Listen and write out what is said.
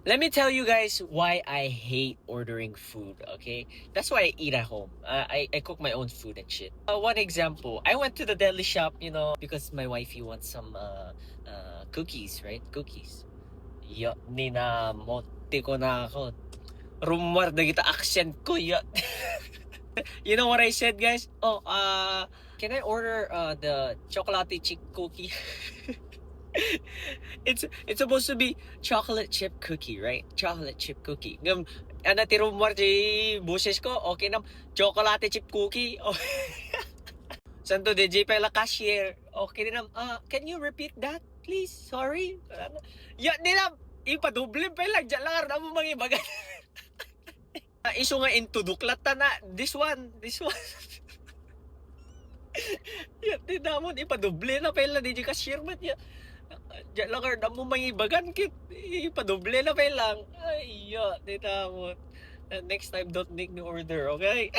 Let me tell you guys why I hate ordering food, okay? That's why I eat at home. I cook my own food and shit. One example, I went to the deli shop, because my wifey wants some cookies, right? Cookies. Yo, nina mote ko na ako. Rumor na kita accent ko, yo. You know what I said, guys? Oh, can I order the chocolate chip cookie? It's supposed to be chocolate chip cookie, right? Chocolate chip cookie. Ngam, ana ti rumor di boses ko, okay na chocolate chip cookie. Oh. Santo de J la cashier. Okay na. Can you repeat that, please? Sorry. Ya nila ipaduble pa lang dyan lang na mo mga ibagan. Iso nga into duklat na this one. Ya di namon ipaduble na pa lang di cashier man ya. Diyan lang na mo mangibagan kit ipadoble na pa lang. Ay, di namon. Next time don't make me order, okay?